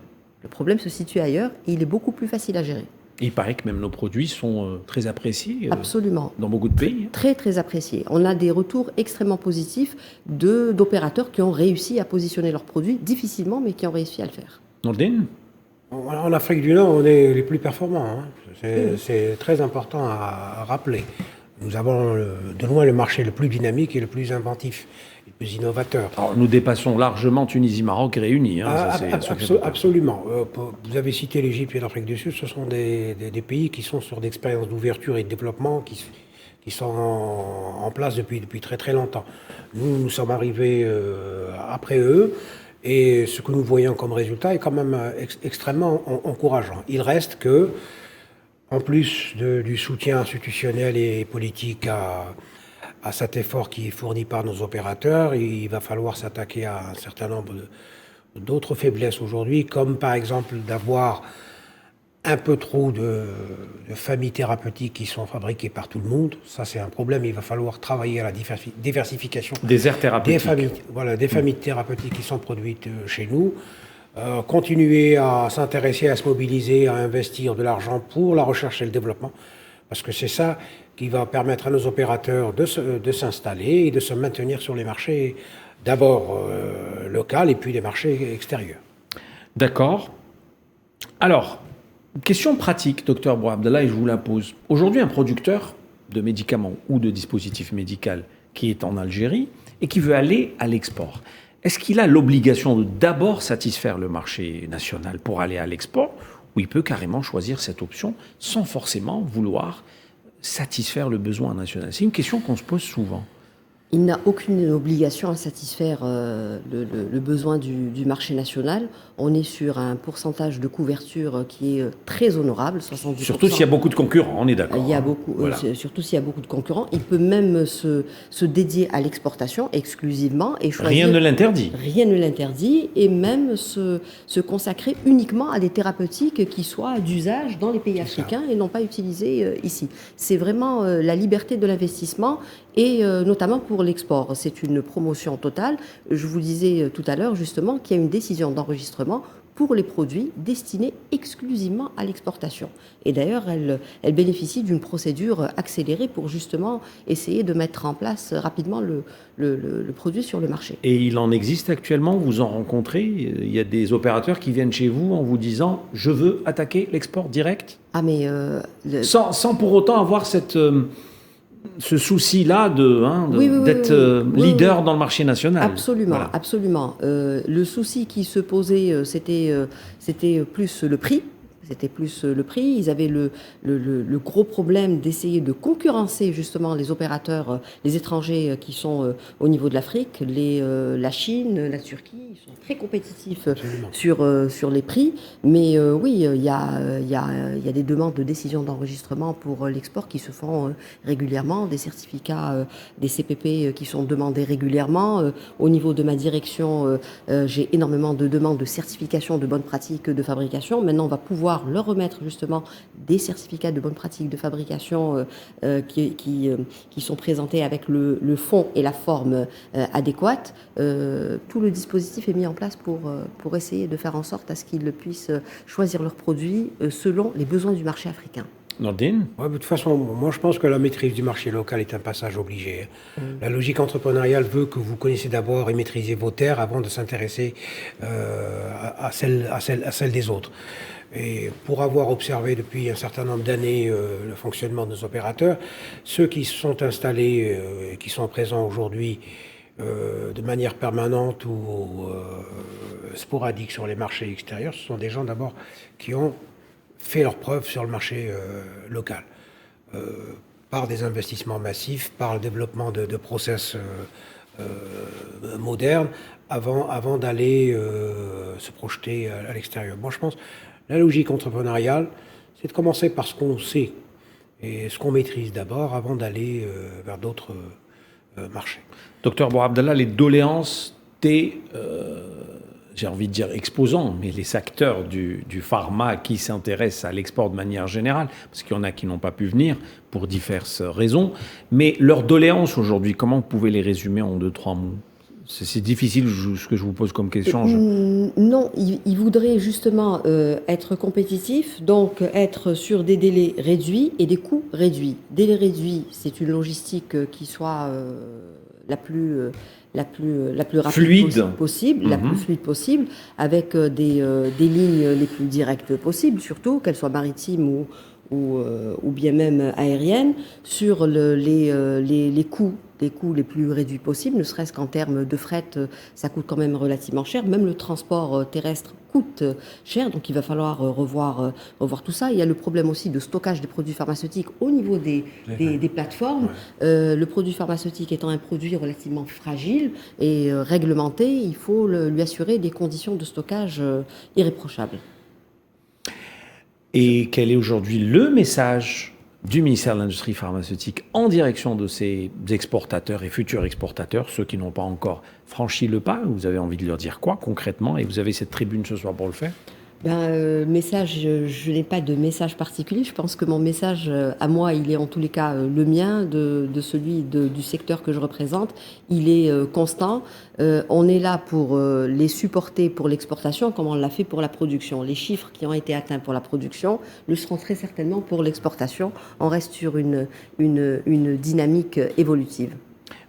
Le problème se situe ailleurs et il est beaucoup plus facile à gérer. Il paraît que même nos produits sont très appréciés. Absolument. Dans beaucoup de pays. Très, très appréciés. On a des retours extrêmement positifs d'opérateurs qui ont réussi à positionner leurs produits, difficilement, mais qui ont réussi à le faire. Nordine ? En Afrique du Nord, on est les plus performants. Hein. C'est très important à rappeler. Nous avons de loin le marché le plus dynamique et le plus inventif, le plus innovateur. Alors, nous dépassons largement Tunisie-Maroc réunis. Absolument. Vous avez cité l'Égypte et l'Afrique du Sud. Ce sont des pays qui sont sur d'expériences d'ouverture et de développement qui sont en place depuis très très longtemps. Nous sommes arrivés après eux. Et ce que nous voyons comme résultat est quand même extrêmement encourageant. Il reste que, en plus du soutien institutionnel et politique à cet effort qui est fourni par nos opérateurs, il va falloir s'attaquer à un certain nombre d'autres faiblesses aujourd'hui, comme par exemple d'avoir un peu trop de familles thérapeutiques qui sont fabriquées par tout le monde. Ça, c'est un problème. Il va falloir travailler à la diversification des aires thérapeutiques. Des familles thérapeutiques qui sont produites chez nous. Continuer à s'intéresser, à se mobiliser, à investir de l'argent pour la recherche et le développement, parce que c'est ça qui va permettre à nos opérateurs de s'installer et de se maintenir sur les marchés, d'abord locaux et puis les marchés extérieurs. D'accord. Alors, question pratique, docteur Bouabdallah, et je vous la pose. Aujourd'hui, un producteur de médicaments ou de dispositifs médicaux qui est en Algérie et qui veut aller à l'export, est-ce qu'il a l'obligation de d'abord satisfaire le marché national pour aller à l'export, ou il peut carrément choisir cette option sans forcément vouloir satisfaire le besoin national? C'est une question qu'on se pose souvent. Il n'a aucune obligation à satisfaire le besoin du marché national. On est sur un pourcentage de couverture qui est très honorable, 70%. Surtout s'il y a beaucoup de concurrents, on est d'accord. Il y a beaucoup, surtout s'il y a beaucoup de concurrents. Il peut même se dédier à l'exportation exclusivement et choisir... Rien ne l'interdit. Rien ne l'interdit, et même se consacrer uniquement à des thérapeutiques qui soient d'usage dans les pays africains et non pas utilisées ici. C'est vraiment la liberté de l'investissement, et notamment pour l'export. C'est une promotion totale. Je vous disais tout à l'heure justement qu'il y a une décision d'enregistrement pour les produits destinés exclusivement à l'exportation. Et d'ailleurs, elle bénéficie d'une procédure accélérée pour justement essayer de mettre en place rapidement le produit sur le marché. Et il en existe actuellement, vous en rencontrez? Il y a des opérateurs qui viennent chez vous en vous disant « je veux attaquer l'export direct ». Ah mais... sans pour autant avoir ce souci-là d'être leader dans le marché national. Absolument, voilà. Absolument. Le souci qui se posait, c'était plus le prix. C'était plus le prix. Ils avaient le gros problème d'essayer de concurrencer justement les opérateurs, les étrangers qui sont au niveau de l'Afrique, la Chine, la Turquie. Ils sont très compétitifs sur les prix. Mais oui, il y a des demandes de décision d'enregistrement pour l'export qui se font régulièrement, des certificats, des CPP qui sont demandés régulièrement. Au niveau de ma direction, j'ai énormément de demandes de certification de bonnes pratiques de fabrication. Maintenant, on va pouvoir leur remettre justement des certificats de bonne pratique de fabrication qui sont présentés avec le fond et la forme adéquate. Tout le dispositif est mis en place pour essayer de faire en sorte à ce qu'ils puissent choisir leurs produits selon les besoins du marché africain. Nordine ? De toute façon, moi je pense que la maîtrise du marché local est un passage obligé. La logique entrepreneuriale veut que vous connaissez d'abord et maîtrisez vos terres avant de s'intéresser à celles des autres. Et pour avoir observé depuis un certain nombre d'années le fonctionnement de nos opérateurs, ceux qui se sont installés et qui sont présents aujourd'hui de manière permanente ou sporadique sur les marchés extérieurs, ce sont des gens d'abord qui ont fait leurs preuves sur le marché local, par des investissements massifs, par le développement de process modernes, avant d'aller se projeter à l'extérieur. Moi, je pense la logique entrepreneuriale, c'est de commencer par ce qu'on sait et ce qu'on maîtrise d'abord avant d'aller vers d'autres marchés. Docteur Bouabdallah, les doléances des, j'ai envie de dire exposants, mais les acteurs du pharma qui s'intéressent à l'export de manière générale, parce qu'il y en a qui n'ont pas pu venir pour diverses raisons, mais leurs doléances aujourd'hui, comment vous pouvez les résumer en 2-3 mots ? C'est difficile ce que je vous pose comme question. Non, il voudrait justement être compétitif, donc être sur des délais réduits et des coûts réduits. Délais réduits, c'est une logistique qui soit la plus rapide fluide possible, la plus fluide possible, avec des lignes les plus directes possibles, surtout qu'elles soient maritimes ou bien même aériennes, sur les coûts les plus réduits possibles, ne serait-ce qu'en termes de fret, ça coûte quand même relativement cher. Même le transport terrestre coûte cher, donc il va falloir revoir tout ça. Il y a le problème aussi de stockage des produits pharmaceutiques au niveau des plateformes. Ouais. Le produit pharmaceutique étant un produit relativement fragile et réglementé, il faut lui assurer des conditions de stockage irréprochables. Et quel est aujourd'hui le message du ministère de l'Industrie pharmaceutique en direction de ces exportateurs et futurs exportateurs, ceux qui n'ont pas encore franchi le pas? Vous avez envie de leur dire quoi concrètement? Et vous avez cette tribune ce soir pour le faire. Message, je n'ai pas de message particulier. Je pense que mon message à moi, il est en tous les cas le mien, de celui du secteur que je représente. Il est constant. On est là pour les supporter pour l'exportation, comme on l'a fait pour la production. Les chiffres qui ont été atteints pour la production le seront très certainement pour l'exportation. On reste sur une dynamique évolutive.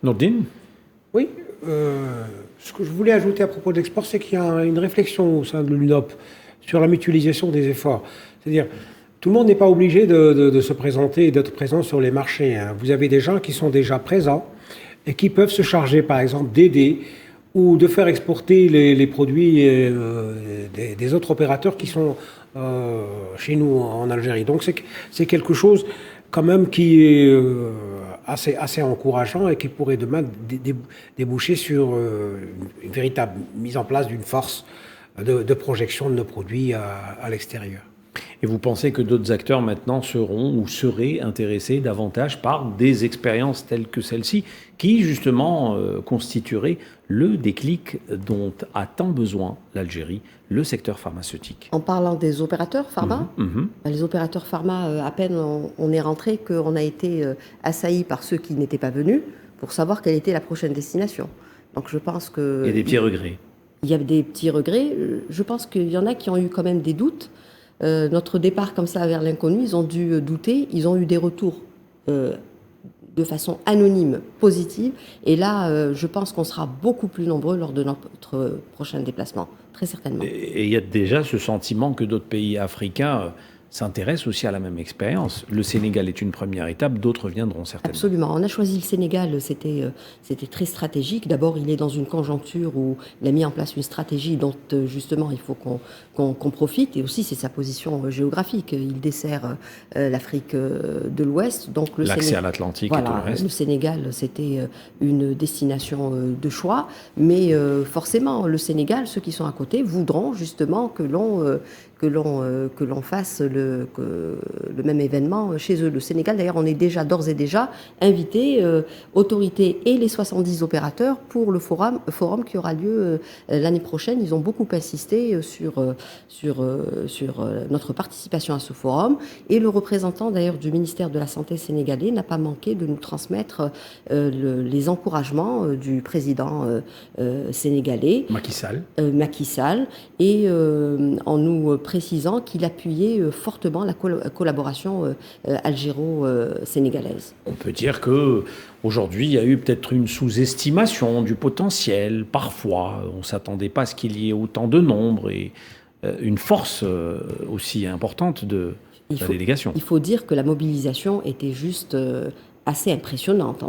Nordine? Oui. Ce que je voulais ajouter à propos de l'export, c'est qu'il y a une réflexion au sein de l'UNOP sur la mutualisation des efforts. C'est-à-dire, tout le monde n'est pas obligé de se présenter et d'être présent sur les marchés. Hein. Vous avez des gens qui sont déjà présents et qui peuvent se charger, par exemple, d'aider ou de faire exporter les produits des autres opérateurs qui sont chez nous en Algérie. Donc, c'est quelque chose quand même qui est assez encourageant et qui pourrait demain déboucher sur une véritable mise en place d'une force de projection de nos produits à l'extérieur. Et vous pensez que d'autres acteurs maintenant seront ou seraient intéressés davantage par des expériences telles que celle-ci, qui justement constitueraient le déclic dont a tant besoin l'Algérie, le secteur pharmaceutique? En parlant des opérateurs pharma, les opérateurs pharma, à peine on est rentré qu'on a été assaillis par ceux qui n'étaient pas venus pour savoir quelle était la prochaine destination. Donc je pense que... Il y a des petits regrets. Il y a des petits regrets. Je pense qu'il y en a qui ont eu quand même des doutes. Notre départ comme ça vers l'inconnu, ils ont dû douter. Ils ont eu des retours de façon anonyme, positive. Et là, je pense qu'on sera beaucoup plus nombreux lors de notre prochain déplacement, très certainement. Et il y a déjà ce sentiment que d'autres pays africains s'intéressent aussi à la même expérience. Le Sénégal est une première étape, d'autres viendront certainement. Absolument. On a choisi le Sénégal, c'était très stratégique. D'abord, il est dans une conjoncture où il a mis en place une stratégie dont justement il faut qu'on profite. Et aussi, c'est sa position géographique. Il dessert l'Afrique de l'Ouest. Donc l'accès à l'Atlantique et tout le reste. Le Sénégal, c'était une destination de choix. Mais forcément, le Sénégal, ceux qui sont à côté, voudront justement que l'on fasse le même événement chez eux. Le Sénégal, d'ailleurs, on est d'ores et déjà invité, autorités et les 70 opérateurs, pour le forum qui aura lieu l'année prochaine. Ils ont beaucoup insisté sur notre participation à ce forum. Et le représentant, d'ailleurs, du ministère de la Santé sénégalais n'a pas manqué de nous transmettre les encouragements du président sénégalais. Macky Sall. Et en nous précisant qu'il appuyait fortement la collaboration algéro-sénégalaise. On peut dire qu'aujourd'hui, il y a eu peut-être une sous-estimation du potentiel. Parfois, on ne s'attendait pas à ce qu'il y ait autant de nombre et une force aussi importante de la délégation. Il faut dire que la mobilisation était juste... assez impressionnante.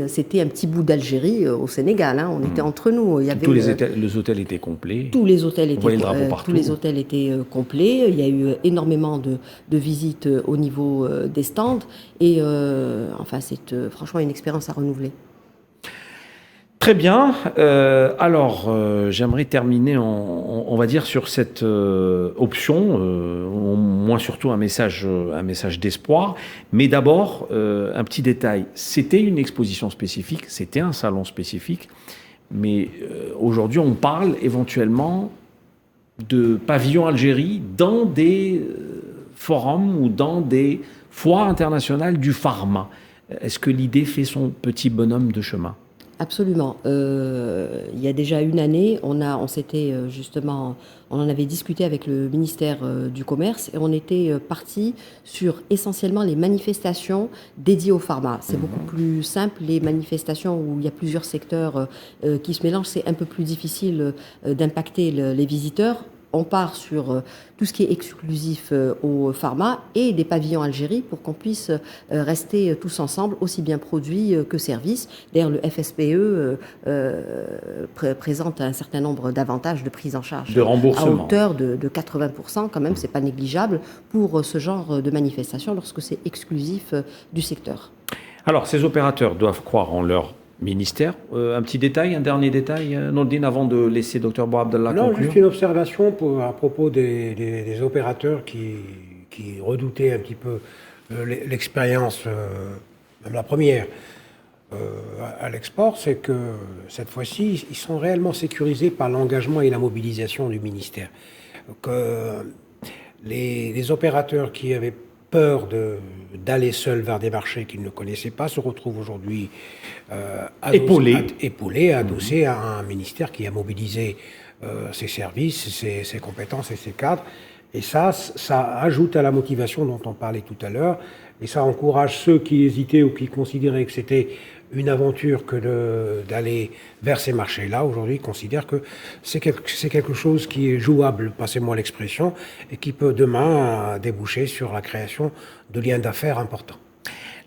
C'était un petit bout d'Algérie au Sénégal. Hein. On était entre nous. Il y avait, les hôtels étaient complets. Tous les hôtels étaient complets. Il y a eu énormément de visites au niveau des stands. Et c'est franchement une expérience à renouveler. Très bien. J'aimerais terminer, on va dire, sur cette option, moins surtout un message d'espoir. Mais d'abord, un petit détail. C'était une exposition spécifique, c'était un salon spécifique. Mais aujourd'hui, on parle éventuellement de pavillon Algérie dans des forums ou dans des foires internationales du pharma. Est-ce que l'idée fait son petit bonhomme de chemin ? Absolument. Il y a déjà une année, on en avait discuté avec le ministère du Commerce et on était parti sur essentiellement les manifestations dédiées au pharma. C'est beaucoup plus simple. Les manifestations où il y a plusieurs secteurs qui se mélangent, c'est un peu plus difficile d'impacter les visiteurs. on part sur tout ce qui est exclusif au pharma et des pavillons Algérie pour qu'on puisse rester tous ensemble, aussi bien produits que services. D'ailleurs, le FSPE présente un certain nombre d'avantages de prise en charge. De remboursement. À hauteur de 80%, quand même, c'est pas négligeable pour ce genre de manifestation lorsque c'est exclusif du secteur. Alors, ces opérateurs doivent croire en leur ministère. Un petit détail, un dernier détail, Nordine, avant de laisser Dr Bouabdallah conclure. Non, juste une observation à propos des opérateurs qui redoutaient un petit peu l'expérience, même la première, à l'export, c'est que cette fois-ci, ils sont réellement sécurisés par l'engagement et la mobilisation du ministère. Les opérateurs qui avaient peur d'aller seuls vers des marchés qu'ils ne connaissaient pas se retrouvent aujourd'hui épaulés, adossés à un ministère qui a mobilisé ses services, ses compétences et ses cadres. Et ça ajoute à la motivation dont on parlait tout à l'heure, et ça encourage ceux qui hésitaient ou qui considéraient que c'était une aventure que d'aller vers ces marchés-là. Aujourd'hui, considèrent que c'est quelque chose qui est jouable, passez-moi l'expression, et qui peut demain déboucher sur la création de liens d'affaires importants.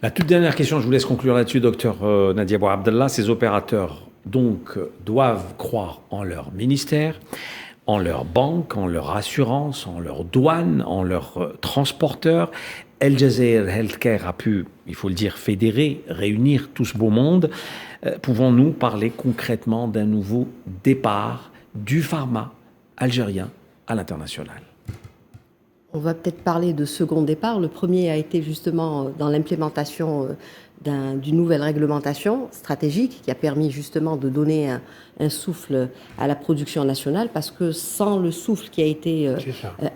La toute dernière question, je vous laisse conclure là-dessus, docteur Nadia Bouabdallah. Ces opérateurs, donc, doivent croire en leur ministère, en leur banque, en leur assurance, en leur douane, en leurs transporteurs. El Jazeera Healthcare a pu, il faut le dire, fédérer, réunir tout ce beau monde. Pouvons-nous parler concrètement d'un nouveau départ du pharma algérien à l'international ? On va peut-être parler de second départ. Le premier a été justement dans l'implémentation d'une nouvelle réglementation stratégique qui a permis justement de donner un souffle à la production nationale, parce que sans le souffle qui a été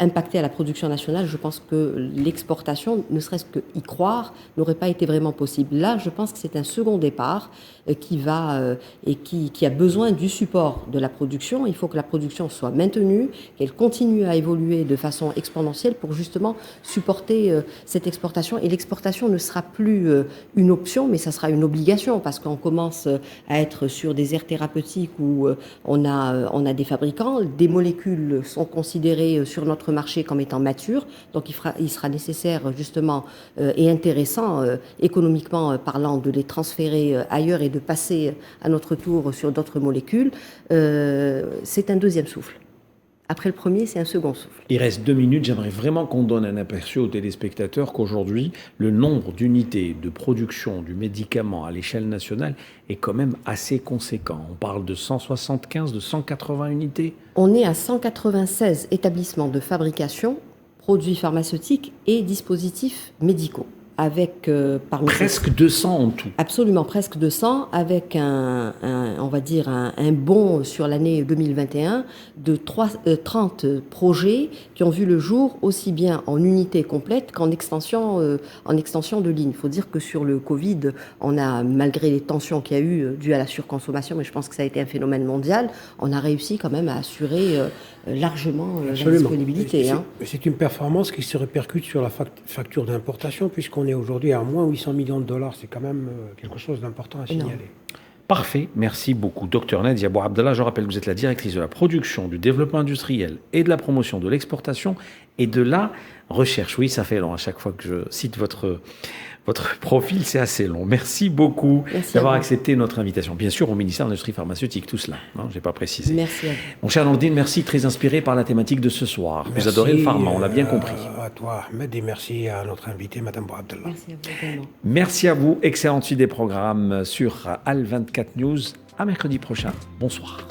impacté à la production nationale, je pense que l'exportation, ne serait-ce qu'y croire, n'aurait pas été vraiment possible. Là, je pense que c'est un second départ qui a besoin du support de la production. Il faut que la production soit maintenue, qu'elle continue à évoluer de façon exponentielle pour justement supporter cette exportation. Et l'exportation ne sera plus une option, mais ça sera une obligation, parce qu'on commence à être sur des aires thérapeutiques où on a des fabricants, des molécules sont considérées sur notre marché comme étant matures, donc il sera nécessaire justement et intéressant économiquement parlant de les transférer ailleurs et de passer à notre tour sur d'autres molécules. C'est un deuxième souffle. Après le premier, c'est un second souffle. Il reste 2 minutes. J'aimerais vraiment qu'on donne un aperçu aux téléspectateurs qu'aujourd'hui, le nombre d'unités de production du médicament à l'échelle nationale est quand même assez conséquent. On parle de 175, de 180 unités. On est à 196 établissements de fabrication, produits pharmaceutiques et dispositifs médicaux. Avec presque 200 en tout. Absolument, presque 200, avec on va dire un bond sur l'année 2021 de 30 projets qui ont vu le jour aussi bien en unité complète qu'en extension de ligne. Il faut dire que sur le Covid, on a, malgré les tensions qu'il y a eu dues à la surconsommation, mais je pense que ça a été un phénomène mondial, on a réussi quand même à assurer largement la disponibilité. C'est une performance qui se répercute sur la facture d'importation, puisqu'on est aujourd'hui à moins 800 millions de dollars. C'est quand même quelque chose d'important à signaler. Parfait, merci beaucoup. Docteur Nadia Bouabdallah, je rappelle que vous êtes la directrice de la production, du développement industriel et de la promotion de l'exportation et de la recherche. Oui, ça fait long à chaque fois que je cite votre profil, c'est assez long. Merci beaucoup d'avoir accepté notre invitation. Bien sûr, au ministère de l'Industrie pharmaceutique, tout cela. Je n'ai pas précisé. Merci à vous. Mon cher Nordine, merci, très inspiré par la thématique de ce soir. Vous adorez le pharma, on l'a bien compris. À toi, Ahmed, et merci à notre invité, Madame Bouabdallah. Merci à vous également. Merci à vous. Excellente suite des programmes sur Al 24 News. À mercredi prochain. Bonsoir.